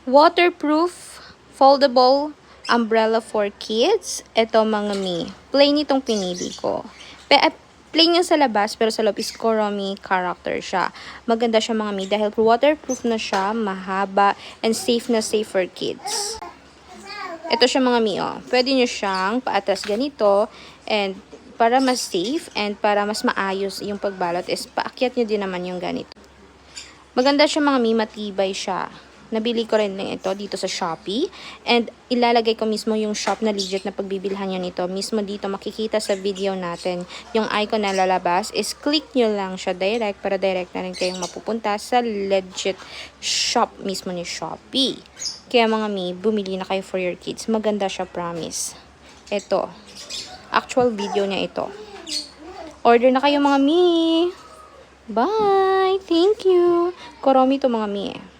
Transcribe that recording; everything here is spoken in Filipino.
Waterproof, foldable umbrella for kids. Ito mga mi. Plain itong pinili ko. Plain yung sa labas, pero sa loob is Kuromi character siya. Maganda siya mga mi dahil waterproof na siya, mahaba, and safe na safe for kids. Ito siya mga mi, oh. Pwede nyo siyang paatras ganito, and para mas safe, and para mas maayos yung pagbalot is paakyat nyo din naman yung ganito. Maganda siya mga mi, matibay siya. Nabili ko rin lang ito dito sa Shopee. And ilalagay ko mismo yung shop na legit na pagbibilhan nyo nito. Mismo dito makikita sa video natin. Yung icon na lalabas is click nyo lang siya direct para direct na rin kayong mapupunta sa legit shop mismo ni Shopee. Kaya mga mi, bumili na kayo for your kids. Maganda siya, promise. Ito. Actual video niya ito. Order na kayo mga mi. Bye! Thank you! Kuromi to mga mi eh.